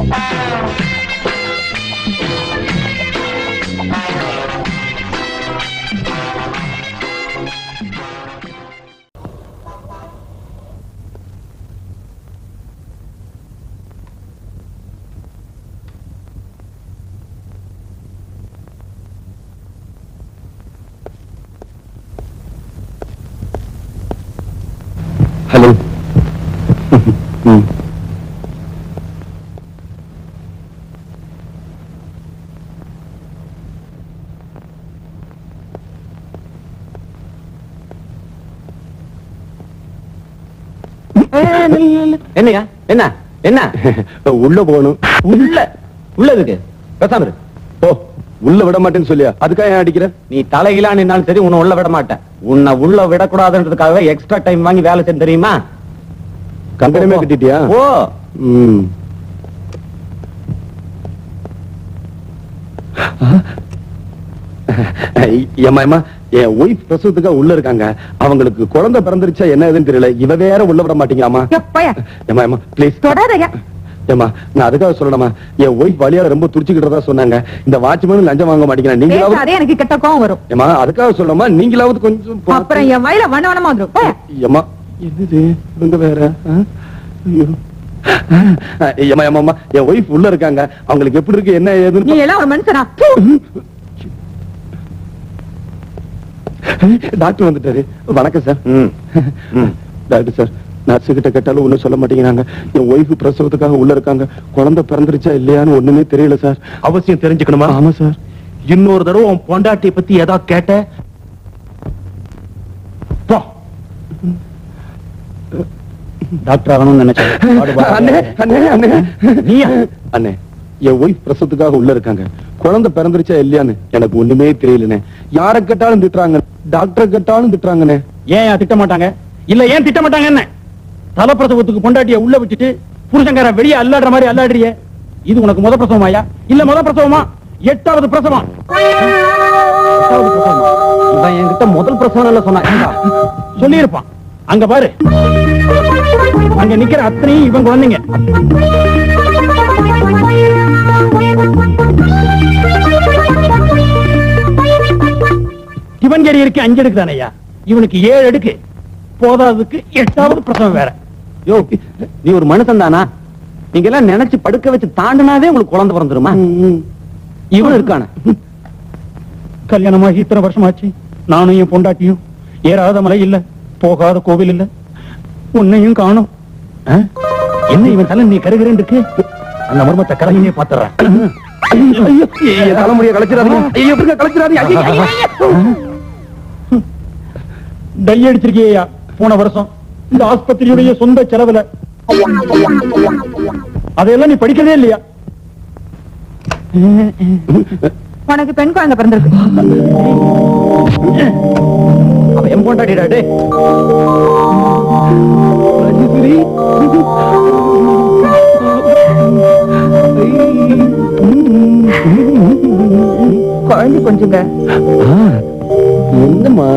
Hello. என்னையா என்ன என்ன உள்ள போகணும். உள்ளதுக்கு பேசாம இரு. ஓ, உள்ள விட மாட்டேன்னு சொல்லியா? அதுக்காக ஏன் அடிக்கிற? நீ தலையிலா நின்னாலும் சரி உன்னை உள்ள விட மாட்டேன். உன்னை உள்ள விடக்கூடாதுன்றதுக்காக எக்ஸ்ட்ரா டைம் வாங்கி வேலை செய்ய தெரியுமா? கம்பெனிமே கட்டிட்டியா? ஓ. ஏமா என் ஒய்ஃப் பிரசவத்துக்காக உள்ள இருக்காங்க. அவங்களுக்கு குழந்தை பிறந்துருச்சா என்ன ஏதுன்னு தெரியல. இவ வேற உள்ள விட மாட்டீங்களாமா? ஏமா ப்ளீஸ். ஏமா நான் அதுக்காக சொல்லணுமா? என் ஒய்ஃப் வழியால ரொம்ப துடிச்சுக்கிட்டதா சொன்னாங்க. இந்த வாட்ச்மேன் லஞ்சம் வாங்க மாட்டீங்களா? நீங்களாவது எனக்கு கிட்ட கோவம் வரும். ஏமா அதுக்காக சொல்லணுமா? நீங்களாவது கொஞ்சம் அப்புறம் என் வயல வண்ணவனமா வந்துரும். ஏமா என்னது இவங்க வேற? ஏமா ஏமா என் ஒய்ஃப் உள்ள இருக்காங்க. அவங்களுக்கு எப்படி இருக்கு என்ன ஏதுன்னு. நீ எல்லாம் ஒரு மனுஷனா? டாக்டர் வந்துட்டாரு. வணக்கம் சார். டாக்டர் சார், நர்ஸ் கிட்ட கேட்டாலும் ஒண்ணும் சொல்ல மாட்டேங்கிறாங்க. என் ஒய்ஃப் பிரசவத்துக்காக உள்ள இருக்காங்க. குழந்தை பிறந்துருச்சா இல்லையான்னு ஒண்ணுமே தெரியல சார். அவசியம் தெரிஞ்சுக்கணுமா? ஆமா சார். இன்னொரு தடவை உன் பொண்டாட்டியை பத்தி ஏதாவது கேட்ட டாக்டர் ஆகணும்னு நினைச்சேன். அண்ணே, என் ஒய்ஃப் பிரசவத்துக்காக உள்ள இருக்காங்க. குழந்தை பிறந்துருச்சா இல்லையான்னு எனக்கு ஒண்ணுமே தெரியலனே. யார கேட்டாலும் திட்டுறாங்க, டாக்டர் கேட்டாலும் திட்டுறாங்கண்ணே. ஏன் திட்ட மாட்டாங்க? இல்ல ஏன் திட்ட மாட்டாங்க? என்ன தலப்பிரசவத்துக்கு பொண்டாட்டிய உள்ள விட்டுட்டு புருஷங்கார வெளியே அல்லாடுற மாதிரி அல்லாடுறிய? இது உனக்கு முத பிரசவமாயா இல்ல முத பிரசவமா? 8வது பிரசவம். இவன் என்கிட்ட முதல் பிரசவம் சொன்னா சொல்லியிருப்பான். அங்க பாரு, அங்க நிக்கிற அத்தனையும் இவன் குழந்தைங்க. சிவன்கேரி இருக்கு 5 அடுக்கு தானையா, இவனுக்கு 7 அடுக்கு. போதாதுக்கு 8வது பிரசவம் வேற. யோ, நீ ஒரு மனுஷன் தானா? நீங்க எல்லாம் நினைச்சு படுக்க வச்சு தாண்டினாவே உங்களுக்கு குழந்தை பிறந்துருமா? இவன் இருக்கான. கல்யாணமாகி இத்தனை வருஷமாச்சு. நானும் என் பொண்டாட்டியும் ஏறாத மலை இல்ல, போகாத கோவில் இல்ல, உன்னையும் காணும். என்ன இவன் தலை நீ கருகிறேன் இருக்கு? அந்த மர்மத்தை கரையிலே பாத்துறேன். தலைமுறையை கலைச்சிடாதீங்க. டை அடிச்சிருக்கியா போன வருஷம் இந்த ஆஸ்பத்திரியுடைய சொந்த செலவுல? அதையெல்லாம் நீ படிக்கவே இல்லையா? உனக்கு பெண் குழந்தை பிறந்திருக்கு. அவ என் பொண்டாட்டிடா. டேய் குழந்தை கொஞ்சங்க. என்னம்மா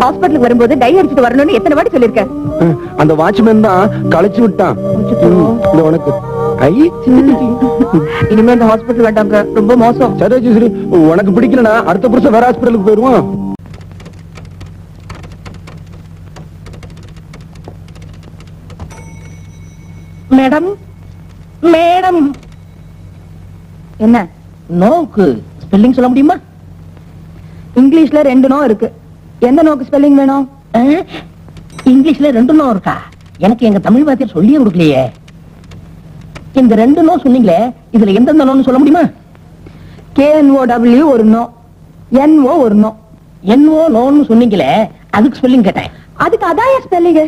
ஹாஸ்பிட்டலுக்கு வரும்போது டை அடிச்சுட்டு வரணும்னு எத்தனை வாட்டி சொல்லிருக்க? அந்த வாட்ச்மேன் தான் களைச்சு விட்டான். உனக்கு இனிமே இந்த ஹாஸ்பிட்டல் வேண்டாங்க, ரொம்ப மோசம். சரி சரி, உனக்கு பிடிக்கலனா அடுத்த புருஷன் வேற ஹாஸ்பிட்டலுக்கு போயிருவான். மேடம் மேடம், என்ன நோக்கு ஸ்பெல்லிங் சொல்ல முடியுமா? இங்கிலீஷ்ல 2 நோ இருக்கு. எந்த நோக்கு ஸ்பெல்லிங் வேணும்? இங்கிலீஷ்ல 2 நோ இருக்கா? எனக்கு எங்க தமிழ் வாத்தியார் சொல்லியே கொடுக்கலையே. இந்த 2 நோ சொன்னீங்களே, இதுல எந்தெந்த நோன்னு சொல்ல முடியுமா? KNOW ஒரு நோ, NO ஒரு நோ. NO நோன்னு சொன்னீங்களே, அதுக்கு ஸ்பெல்லிங் கேட்டேன். அதுக்கு அதான் ஸ்பெல்லிங்.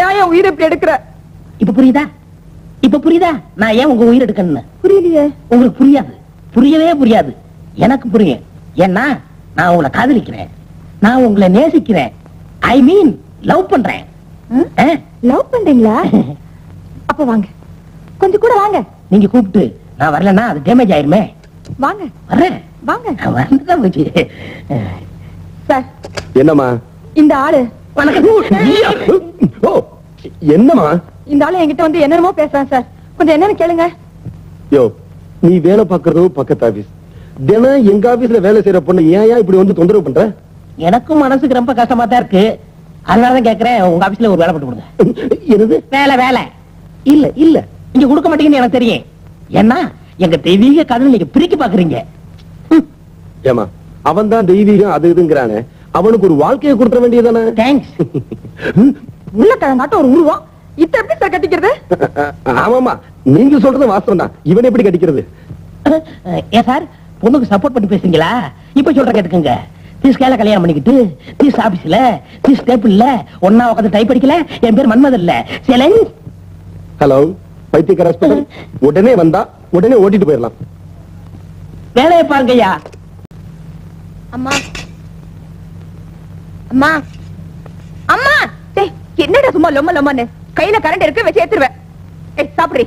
ஏன் உயிரை இப்படி எடுக்கிற? இப்ப புரியுதா? இப்ப புரியுதா நான் ஏன் உங்க உயிர் எடுக்கணும்னு? புரியலையே. உங்களுக்கு புரியாது, புரியவே புரியாது. எனக்கு புரியும். ஏன்னா நான் உங்களை காதலிக்கிறேன், நான் உங்களை நேசிக்கிறேன். ஐ மீன் லவ் பண்றேன். லவ் பண்றீங்களா? அப்ப வாங்க, கொஞ்சம் கூட வாங்க. நீங்க கூப்பிட்டு நான் வரலன்னா அது டேமேஜ் ஆயிருமே. வாங்க வர்றேன், வாங்க. வந்துதான் போச்சு. சார், என்னம்மா இந்த ஆளு என்னம்மா இந்த ஆளு என்கிட்ட வந்து என்னமோ பேசுறான் சார். கொஞ்சம் என்னன்னு கேளுங்க. யோ, நீ வேலை பாக்குறதோ பக்கத்து ஆபீஸ், தினம் எங்க ஆபீஸ்ல வேலை செய்யற பொண்ணு ஏன் இப்படி வந்து தொந்தரவு பண்ற? எனக்கும் மனசுக்கு ரொம்ப கஷ்டமா தான் இருக்கு. அதனாலதான் கேக்குறேன், உங்க ஆபீஸ்ல ஒரு வேலை போட்டு கொடுங்க. என்னது வேலை வேலை இல்ல இல்ல இங்க கொடுக்க மாட்டீங்கன்னு எனக்கு தெரியும். ஏன்னா எங்க தெய்வீக காதல் நீங்க பிரிக்க பாக்குறீங்க. ஏமா, அவன் தான் தெய்வீகம் அது இதுங்கிறானே, அவனுக்கு ஒரு வாழ்க்கையை கொடுக்க வேண்டியதானே? தேங்க்ஸ். உள்ள கிழங்காட்ட ஒரு உருவம் இத்த எப்படி சார் கட்டிக்கிறது? ஆமாமா, நீங்க சொல்றது வாஸ்தவம் தான். இவன் எப்படி கட்டிக்கிறது? ஏன் சார் பொண்ணுக்கு சப்போர்ட் பண்ணி பேசுறீங்களா? இப்ப சொல்ற கேட்டுக்குங்க. தீஸ்கால கல்யாணம் பண்ணிக்கிட்டு தீஸ் ஆபீஸ்ல தீஸ் டேபிள்ல ஒன்னா உட்காந்து டைப் அடிக்கல. என் பேர் மன்மதன் இல்ல, சேலஞ்ச். ஹலோ, பைத்தியக்கார ஹாஸ்பிடல். உடனே வந்தா உடனே ஓட்டிட்டு போயிடலாம். வேலையை பாருங்கய்யா. அம்மா அம்மா அம்மா, டேய் என்னடா சும்மா லொம்ம லொம்மன்னு? கையில கரண்ட் இருக்கு, வச்சு ஏத்துருவேன். ஏய் சாப்பிடுறி.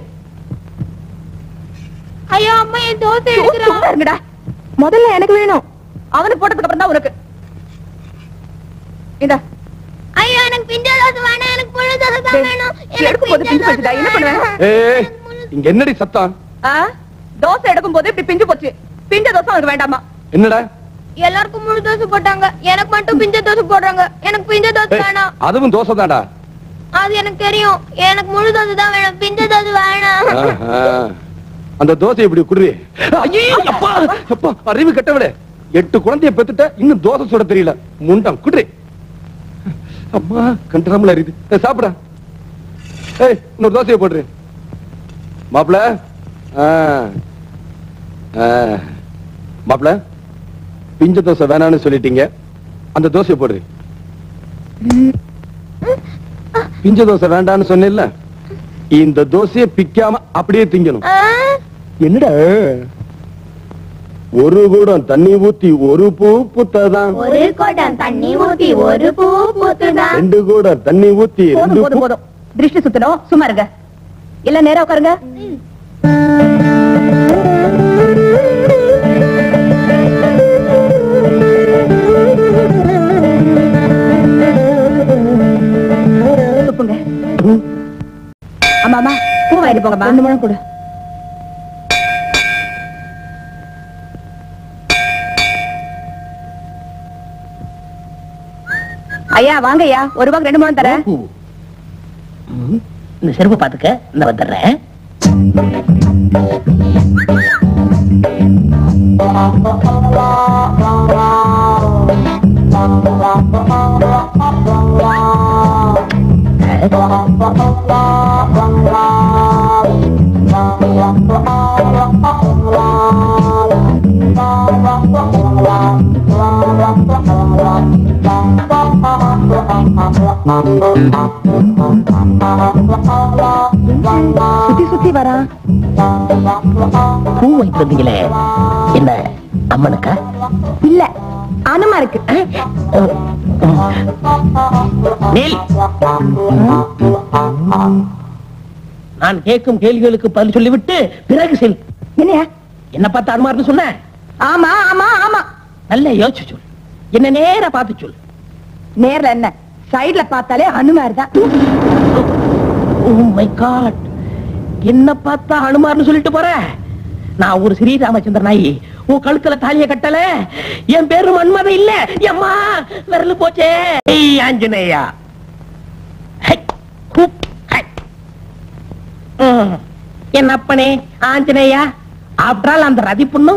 ஐயோ அம்மா, என் தோசை எடுக்குறா. முதல்ல எனக்கு வேணும், அவனுக்கு போட்டதுக்கு அப்புறம் தான் உனக்கு. இந்தா. ஐயோ எனக்கு பிஞ்ச தோசை வேணாம், எனக்கு முழு தோசை தான் வேணும். எடுக்கும் போது பிஞ்சு போச்சுடா, என்ன பண்ணுவேன்? ஏய், இங்க என்னடி சத்தம்? தோசை எடுக்கும் போது இப்படி பிஞ்சு போச்சு. பிஞ்ச தோசை உனக்கு வேண்டாமா? என்னடா? எல்லாருக்கும் முழு தோசை போட்டாங்க, எனக்கு மட்டும் பிஞ்ச தோசை போடுறாங்க. எனக்கு பிஞ்ச தோசை வேணாம். அதுவும் தோசை தான்டா. அது எனக்கு தெரியும், எனக்கு முழு தோசை தான் வேணும், பிஞ்ச தோசை வேணாம். அந்த தோசை இப்படி குடுறி. ஐயோ அப்பா, அப்பா அறிவு கட்டவிட. 8 குழந்தைய பெத்துட்ட, இன்னும் தோசை சுட தெரியல. முண்டம் குடுறி. அம்மா கண்டராமல அறியுது. சாப்பிடா. ஏய், இன்னொரு தோசையை போடுறி. மாப்பிள, மாப்பிள, பிஞ்ச தோசை வேணான்னு சொல்லிட்டீங்க, அந்த தோசையை போடுறி. பிஞ்ச தோசை வேண்டான்னு சொன்னில்ல, இந்த தோசையை பிக்காம அப்படியே திங்கணும். என்னடா? ஒரு குடம் தண்ணி ஊத்தி ஒரு பூ பூத்ததான், ஒரு குடம் தண்ணி ஊத்தி ஒரு பூ பூத்துதான். 2 குடம் தண்ணி ஊத்தி போதும் போதும் போதும், திருஷ்டி சுத்தணும். சும்மா இருங்க, இல்ல நேரா உட்காருங்க. துப்புங்க. ஆமா ஆமா, பூ வாங்கிட்டு போங்கம்மா. 2 முழம் கொடு. ஐயா வாங்க ஐயா, ₹1 2 முழம் தரேன். இந்த செருப்பு பாத்துக்க, இந்த வந்துடுறேன். சுத்தி சுத்தி வரா. பூ வாங்கிட்டு வந்தீங்களே, என்ன அம்மனுக்கா? இல்ல, அனுமா இருக்கு. நில். நான் கேட்கும் கேள்விகளுக்கு பதில் சொல்லிவிட்டு பிறகு செல். என்னையா? என்ன பார்த்து அனுமார்னு சொன்ன? ஆமா ஆமா ஆமா. நல்ல யோசிச்சு சொல். என்ன நேரா பார்த்து சொல். நேர்ல என்ன, சைடுல பார்த்தாலே அனுமார் தான். Oh my God. என்ன பார்த்தா அனுமார்னு சொல்லிட்டு போற? நான் ஒரு ஸ்ரீராமச்சந்திர நாயி, உன் கழுத்துல தாலிய கட்டல. என் பேரு மன்மத இல்ல. அம்மா விரல் போச்சே. ஏய் ஆஞ்சநேயா. என் அப்பனே ஆஞ்சநேயா. ஆப்டரால் அந்த ரதி பொண்ணு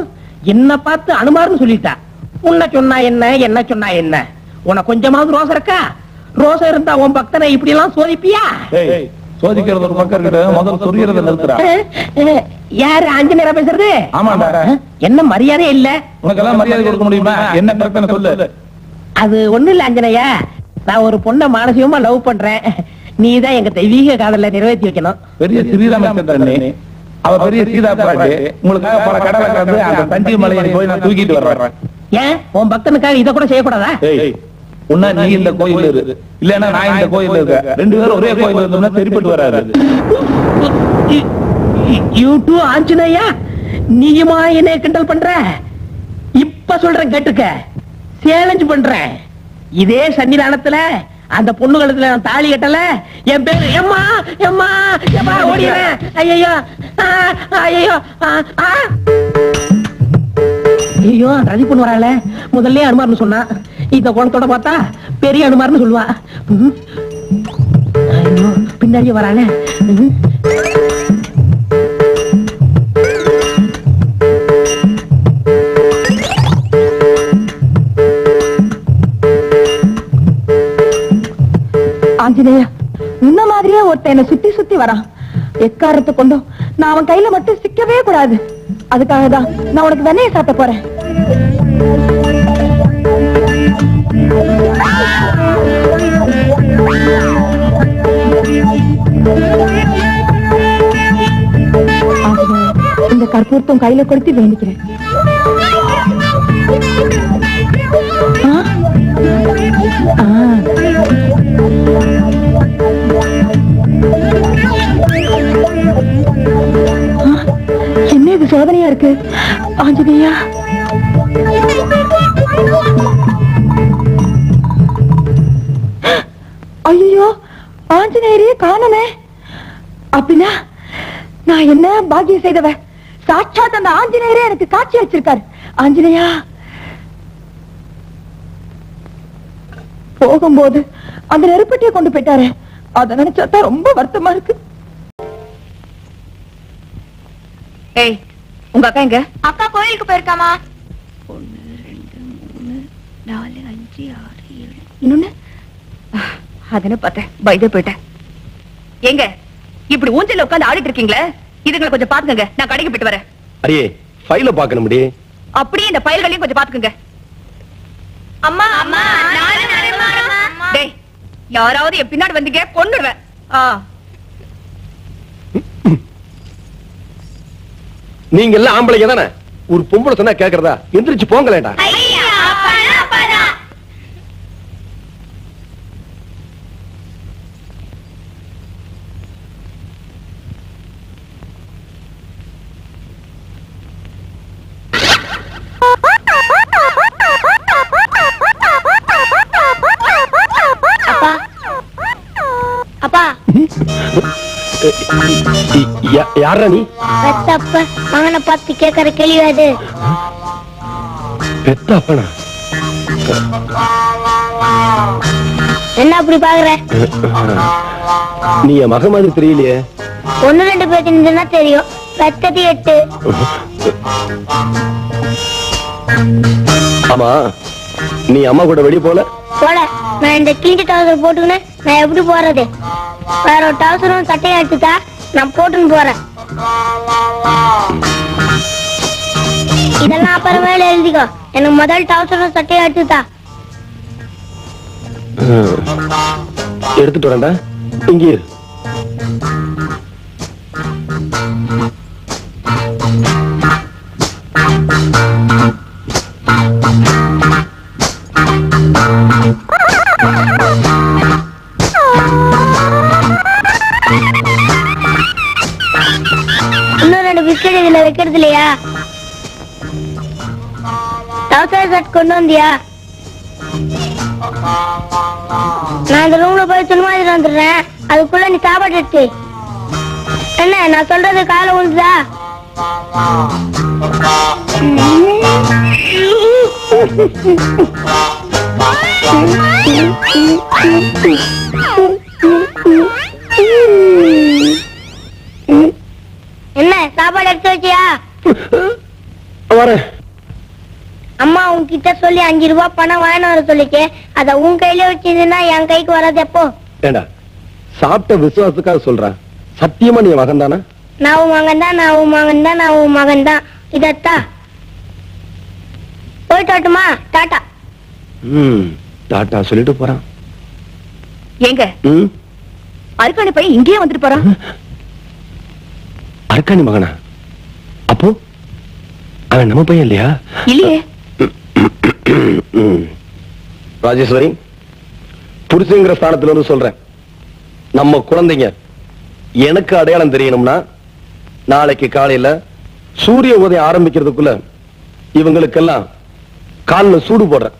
என்ன பார்த்து அனுமார்னு சொல்லிட்டா. உன்னை சொன்னா என்ன, என்ன சொன்னா என்ன? உனக்கு கொஞ்சமாவது ரோசம் இருக்கா? ரோசம் இருந்தா உன் பக்தனை இப்படி எல்லாம் சோதிப்பியா? சோதிக்கிறது ஒரு பக்கம் இருக்கு, முதல்ல சொரியறத நிறுத்துறா. யாரு ஆஞ்சநேயரா பேசுறது? ஆமாடா. என்ன மரியாதை இல்ல? உனக்கெல்லாம் மரியாதை கொடுக்க முடியுமா? என்ன பிரச்சனை சொல்லு. அது ஒண்ணு இல்ல ஆஞ்சநேயா, நான் ஒரு பொண்ணை மானசீகமா லவ் பண்றேன். நீதான் எங்க தெய்வீக காதல நிறைவேற்றி வைக்கணும். பெரிய ஸ்ரீராமச்சந்திரன், அவ பெரிய சீதா பாட்டு, உங்களுக்காக பல கடலை கலந்து அந்த தண்டி மலையை போய் நான் தூக்கிட்டு வர்றேன். ஏன் உன் பக்தனுக்காக இதை கூட செய்யக்கூடாதா? உன்ன நீ இந்த கோயில் இரு, இல்லன்னா நான் இந்த கோயில் இருக்க, 2 பேரும் ஒரே கோயில் இருந்தோம்னா சரிப்பட்டு வராது. யூ டூ ஆஞ்சநேயா, நீயுமா என்ன கிண்டல் பண்ற? இப்ப சொல்றேன் கேட்டுக்க, சேலஞ்ச் பண்றேன். இதே சன்னிதானத்துல அந்த பொண்ணு கழுத்துல நான் தாலி கட்டல, என் பேரு எம்மா எம்மா எம்மா ஓடிடுறேன். ஐயோ ஐயோ ஐயோ, ரதி பொண்ணு வராள, முதல்ல அனுமார்னு சொன்னா, இந்த கோணத்தோட பார்த்தா பெரிய அனுமார்னு சொல்லுவா. ஐயோ, பின்னாடியே வராள. ஆஞ்சநேயா, இந்த மாதிரியே ஒருத்தன் என்ன சுத்தி சுத்தி வரான். எக்காரத்தை கொண்டும் நான் அவன் கையில மட்டும் சிக்கவே கூடாது. அதுக்காக தான் நான் உனக்கு வெண்ணையை சாப்பிட போறேன். இந்த கற்பூரத்தும் கையில கொடுத்து வேண்டிக்கிறேன். என்ன இது சோதனையா இருக்கு? ஆஞ்சநேயா, ஐயோ, ஆஞ்சநேயரே காணமே. அப்படின்னா நான் என்ன பாக்கியம் செய்தவ? சாட்சாத் அந்த ஆஞ்சநேயரே எனக்கு காட்சி வச்சிருக்காரு. ஆஞ்சநேயா, போகும்போது அந்த நெருப்பட்டியை கொண்டு போயிட்டாரு. அதை நினைச்சாதான் ரொம்ப வருத்தமா இருக்கு. ஏய், உங்க அக்கா எங்க? அக்கா கோயிலுக்கு போயிருக்காமா. 1 2 3 4 5 6 7 இன்னொன்னு அதன பார்த்தேன், பயந்து போயிட்டேன். எங்க இப்படி ஊஞ்சல்ல உட்கார்ந்து ஆடிட்டு இருக்கீங்களே, இதுங்களை கொஞ்சம் பாத்துக்கங்க. நான் கடைக்கு போயிட்டு வரேன். அரியே, ஃபைல பார்க்கணும் முடி. அப்படியே இந்த ஃபைல்களையும் கொஞ்சம் பாத்துக்கங்க. அம்மா அம்மா டேய், யாராவது என் பின்னாடி வந்தீங்க கொன்னுடுவேன். நீங்க எல்லாம் ஆம்பளைங்க தானே? ஒரு பொம்பளை சொன்னா கேக்குறதா? எந்திரிச்சு போங்களேடா. அப்பா யாரா நீ? பெத்தப்ப மகனை பார்த்து கேட்கற கேள்வி அது. பெத்தப்பனா? என்ன அப்படி பாக்குற? நீ என் மக மாதிரி தெரியலையே. 1 2 பேர் தெரியும், பெத்தது 8. ஆமா, நீ அம்மா கூட வெளியே போல? போல. நான் இந்த கிழிஞ்ச டவுசர் போட்டுக்கின்னு நான் எப்படி போறது? வேற ஒரு டவுசரும் சட்டையை எடுத்துட்டா நான் போட்டுன்னு போறேன். இதெல்லாம் அப்புறமேல எழுதிக்கோ. எனக்கு முதல் டவுசரும் சட்டையை எடுத்துட்டா. எடுத்துட்டு வரேன்டா, இங்கே இரு. இன்னும் 2 பிஸ்கட் இதுல வைக்கிறது இல்லையா? டவுசர் ஷர்ட் கொண்டு வந்தியா? நான் இந்த ரூம்ல போய் துணிமாதிரி வந்துடுறேன். அதுக்குள்ள நீ சாப்பாடு எடுத்து. என்ன நான் சொல்றது காலை உண்டுதா? என்ன சாப்பாடு எடுத்து வச்சியா? வரேன். அம்மா உன்கிட்ட சொல்லி 5 ரூபாய் பணம் வாங்கின வர சொல்லிக்க. அத உன் கையில வச்சிருந்தா என் கைக்கு வராது. எப்போ? ஏண்டா, சாப்பிட்ட விசுவாசத்துக்காக சொல்றேன். சத்தியமா நீ மகன் தானே? நான் உன் மகன் தான், நான் உன் மகன் தான், நான் உன் மகன் தான். இதத்தா போயிட்டு வரட்டுமா? டாட்டா. டாட்டா சொல்லிட்டு போறான். எங்க அருக்காணி பையன் இங்கேயே வந்துட்டு போறான். அருக்காணி மகனா? அப்போ அவன் நம்ம பையன் இல்லையா? இல்லையே. ராஜேஸ்வரி, புருஷங்கிற ஸ்தானத்துல இருந்து சொல்றேன். நம்ம குழந்தைங்க எனக்கு அடையாளம் தெரியணும்னா நாளைக்கு காலையில சூரிய உதயம் ஆரம்பிக்கிறதுக்குள்ள இவங்களுக்கெல்லாம் கால்ல சூடு போடுறேன்.